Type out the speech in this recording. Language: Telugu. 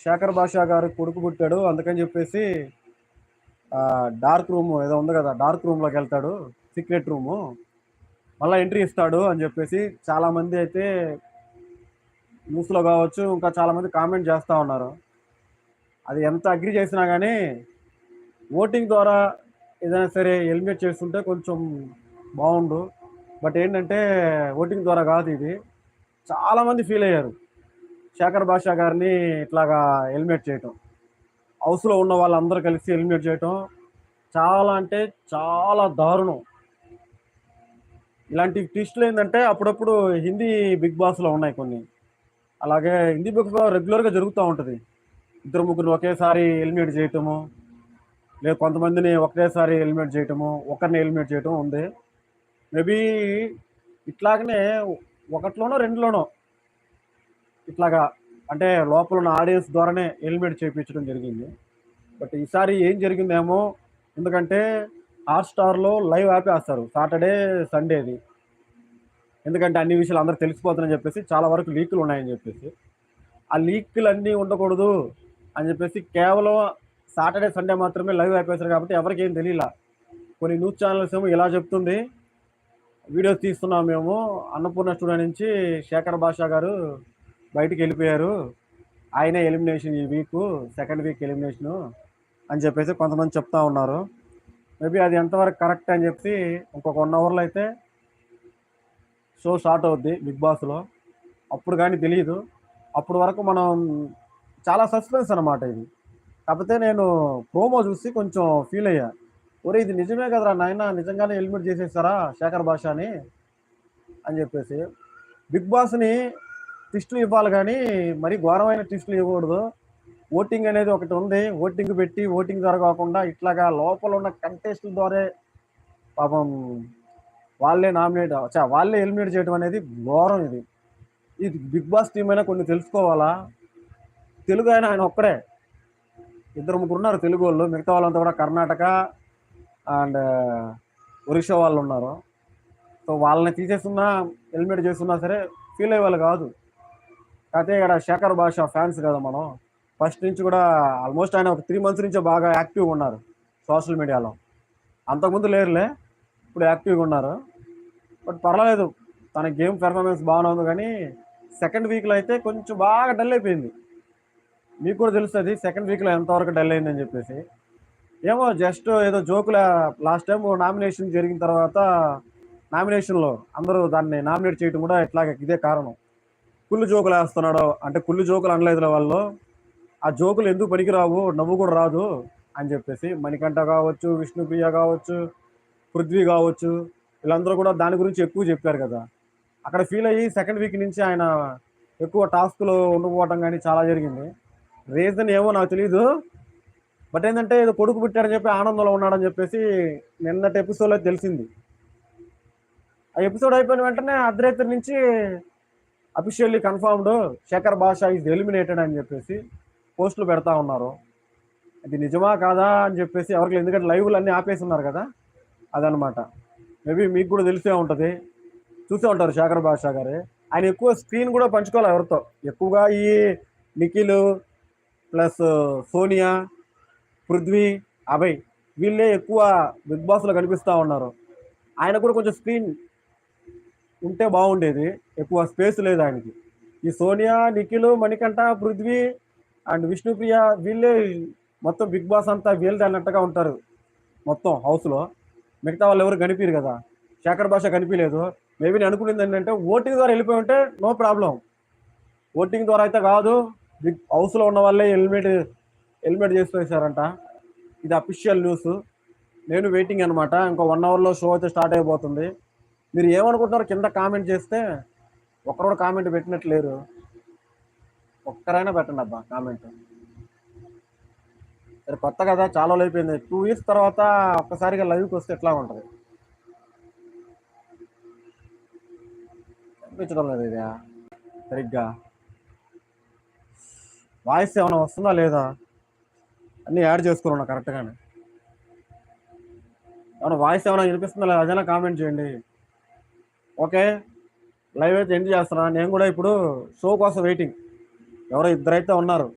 శేఖర్ భాషా గారు కొడుకు పుట్టాడు అందుకని చెప్పేసి డార్క్ రూమ్ ఏదో ఉంది కదా, డార్క్ రూమ్ లోకి వెళ్తాడు, సీక్రెట్ రూము, మళ్ళీ ఎంట్రీ ఇస్తాడు అని చెప్పేసి చాలా మంది అయితే న్యూస్లో కావచ్చు, ఇంకా చాలా మంది కామెంట్ చేస్తూ ఉన్నారు. అది ఎంత అగ్రి చేసినా కానీ ఓటింగ్ ద్వారా ఏదైనా సరే ఎలిమినేట్ చేస్తుంటే కొంచెం బాగుండు. బట్ ఏంటంటే ఓటింగ్ ద్వారా కాదు, ఇది చాలామంది ఫీల్ అయ్యారు శేఖర్ భాషా గారిని ఇట్లాగా ఎలిమినేట్ చేయటం, హౌస్లో ఉన్న వాళ్ళందరూ కలిసి ఎలిమినేట్ చేయటం చాలా అంటే చాలా దారుణం. ఇలాంటి ట్విస్టులు ఏంటంటే అప్పుడప్పుడు హిందీ బిగ్ బాస్లో ఉన్నాయి కొన్ని, అలాగే హిందీ బిగ్ బాస్ రెగ్యులర్గా జరుగుతూ ఉంటుంది. ఇద్దరు ముగ్గురు ఒకేసారి ఎలిమినేట్ చేయటము, లేదు కొంతమందిని ఒకేసారి ఎలిమినేట్ చేయటము, ఒకరిని ఎలిమినేట్ చేయటం ఉంది. మేబీ ఇట్లాగనే ఒకటిలోనో రెండులోనో ఇట్లాగా అంటే లోపల ఉన్న ఆడియన్స్ ద్వారానే ఎలిమినేట్ చేయించడం జరిగింది. బట్ ఈసారి ఏం జరిగిందేమో, ఎందుకంటే హాట్‌స్టార్‌లో లైవ్ ఆపేస్తారు సాటర్డే సండేది, ఎందుకంటే అన్ని విషయాలు అందరికి తెలిసిపోతుందని చెప్పేసి చాలా వరకు లీకులు ఉన్నాయని చెప్పేసి. ఆ లీకులు అన్నీ ఉండకూడదు అని చెప్పేసి కేవలం సాటర్డే సండే మాత్రమే లైవ్ ఆపేశారు కాబట్టి ఎవరికి ఏం తెలియలా. కొన్ని న్యూస్ ఛానల్స్ ఏమో ఇలా చెప్తుంది, వీడియోస్ తీస్తున్నాం మేము, అన్నపూర్ణ స్టూడియో నుంచి శేఖర్ భాషా గారు బయటికి వెళ్ళిపోయారు, ఆయనే ఎలిమినేషన్ ఈ వీకు, సెకండ్ వీక్ ఎలిమినేషను అని చెప్పేసి కొంతమంది చెప్తా ఉన్నారు. మేబీ అది ఎంతవరకు కరెక్ట్ అని చెప్పి ఇంకొక 1 అవర్లో అయితే షో స్టార్ట్ అవుద్ది బిగ్ బాస్లో, అప్పుడు కానీ తెలియదు. అప్పుడు వరకు మనం చాలా సస్పెన్స్ అనమాట ఇది. కాకపోతే నేను ప్రోమో చూసి కొంచెం ఫీల్ అయ్యా, ఒరే ఇది నిజమే కదరా నాయన, నిజంగానే ఎలిమినేట్ చేసేస్తారా శేఖర్ భాషాని అని చెప్పేసి. బిగ్ బాస్ని ట్విస్టులు ఇవ్వాలి కానీ మరీ ఘోరమైన ట్విస్టులు ఇవ్వకూడదు. ఓటింగ్ అనేది ఒకటి ఉంది, ఓటింగ్ పెట్టి ఓటింగ్ ద్వారా కాకుండా ఇట్లాగా లోపల ఉన్న కంటెస్టుల ద్వారా పాపం వాళ్ళే నామినేట్ వాళ్ళే ఎలిమినేట్ చేయడం అనేది ఘోరం. ఇది బిగ్ బాస్ టీం అయినా కొన్ని తెలుసుకోవాలా. తెలుగు ఆయన ఒక్కడే, ఇద్దరు ముగ్గురు ఉన్నారు తెలుగు వాళ్ళు, మిగతా వాళ్ళంతా కూడా కర్ణాటక అండ్ ఒరిస్సా వాళ్ళు ఉన్నారు. సో వాళ్ళని తీసేస్తున్నా ఎలిమినేట్ చేస్తున్నా సరే ఫీల్ అయ్యే వాళ్ళు కాదు. కాకపోతే ఇక్కడ శేఖర్ భాషా ఫ్యాన్స్ కదా మనం, ఫస్ట్ నుంచి కూడా ఆల్మోస్ట్ ఆయన ఒక 3 months నుంచే బాగా యాక్టివ్గా ఉన్నారు సోషల్ మీడియాలో. అంతకుముందు లేరులే, ఇప్పుడు యాక్టివ్గా ఉన్నారు. బట్ పర్వాలేదు, తన గేమ్ పెర్ఫార్మెన్స్ బాగానే ఉంది. కానీ సెకండ్ వీక్లో అయితే కొంచెం బాగా డల్ అయిపోయింది. మీకు కూడా తెలుస్తుంది సెకండ్ వీక్లో ఎంతవరకు డల్ అయిందని చెప్పేసి. ఏమో జస్ట్ ఏదో జోకుల, లాస్ట్ టైం నామినేషన్ జరిగిన తర్వాత నామినేషన్లో అందరూ దాన్ని నామినేట్ చేయడం కూడా ఇట్లాగే ఇదే కారణం. కుళ్ళు జోకులు వేస్తున్నాడు అంటే, కుళ్ళు జోకులు అనలేదులే వాళ్ళు, ఆ జోకులు ఎందుకు పనికిరావు, నవ్వు కూడా రాదు అని చెప్పేసి మణికంఠ కావచ్చు, విష్ణుప్రియ కావచ్చు, పృథ్వీ కావచ్చు, వీళ్ళందరూ కూడా దాని గురించి ఎక్కువ చెప్పారు కదా. అక్కడ ఫీల్ అయ్యి సెకండ్ వీక్ నుంచి ఆయన ఎక్కువ టాస్క్లో ఉండిపోవటం కానీ చాలా జరిగింది. రీజన్ ఏమో నాకు తెలీదు. బట్ ఏంటంటే ఏదో కొడుకు పుట్టాడని చెప్పి ఆనందంలో ఉన్నాడని చెప్పేసి నిన్నటి ఎపిసోడ్లో తెలిసింది. ఆ ఎపిసోడ్ అయిపోయిన వెంటనే అర్ధరాత్రి నుంచి అఫీషియల్లీ కన్ఫర్మ్డ్ శేఖర్ భాషా ఈజ్ ఎలిమినేటెడ్ అని చెప్పేసి పోస్టులు పెడతా ఉన్నారు. అది నిజమా కాదా అని చెప్పేసి ఎవరికి, ఎందుకంటే లైవ్లు అన్నీ ఆపేసి ఉన్నారు కదా, అదనమాట. మేబీ మీకు కూడా తెలిసే ఉంటుంది, చూసే ఉంటారు శేఖర్ భాషా గారు. ఆయన ఎక్కువ స్క్రీన్ కూడా పంచుకోవాలి ఎవరితో, ఎక్కువగా ఈ నిఖిల్ ప్లస్ సోనియా, పృథ్వీ, అభయ్, వీళ్ళే ఎక్కువ బిగ్ బాస్లో కనిపిస్తూ ఉన్నారు. ఆయన కూడా కొంచెం స్క్రీన్ ఉంటే బాగుండేది, ఎక్కువ స్పేస్ లేదు ఆయనకి. ఈ సోనియా, నిఖిల్, మణికంఠ, పృథ్వీ అండ్ విష్ణుప్రియ వీళ్ళే మొత్తం బిగ్ బాస్ అంతా వీళ్ళది అన్నట్టుగా ఉంటారు మొత్తం హౌస్లో. మిగతా వాళ్ళు ఎవరు కనిపించరు కదా, శేఖర్ భాష కనిపించలేదు. మేబీ నేను అనుకునేది ఏంటంటే ఓటింగ్ ద్వారా వెళ్ళిపోయి ఉంటే నో ప్రాబ్లం, ఓటింగ్ ద్వారా అయితే కాదు, బిగ్ హౌస్లో ఉన్న వాళ్ళే ఎలిమినేట్ చేసేసారంట. ఇది అఫీషియల్ న్యూస్. నేను వెయిటింగ్ అనమాట, ఇంకో 1 అవర్లో షో అయితే స్టార్ట్ అయిపోతుంది. మీరు ఏమనుకుంటున్నారు కింద కామెంట్ చేస్తే, ఒక్కరు కూడా కామెంట్ పెట్టినట్లేరు, ఒక్కరైనా పెట్టండి అబ్బా కామెంట్. సరే కొత్త కదా, చాలా రోజులు అయిపోయింది, 2 years తర్వాత ఒక్కసారిగా లైవ్కి వస్తే ఎట్లా ఉంటుంది. కనిపించడం లేదు ఇది సరిగ్గా, వాయిస్ ఏమైనా వస్తుందా లేదా, అన్నీ యాడ్ చేసుకున్నా కరెక్ట్గానే, ఏమైనా వాయిస్ ఏమైనా వినిపిస్తుందా లేదా అదైనా కామెంట్ చేయండి. ఓకే, లైవ్ అయితే ఎండ్ చేస్తున్నా. నేను కూడా ఇప్పుడు షో కోసం వెయిటింగ్, ఎవరో ఇద్దరైతే ఉన్నారు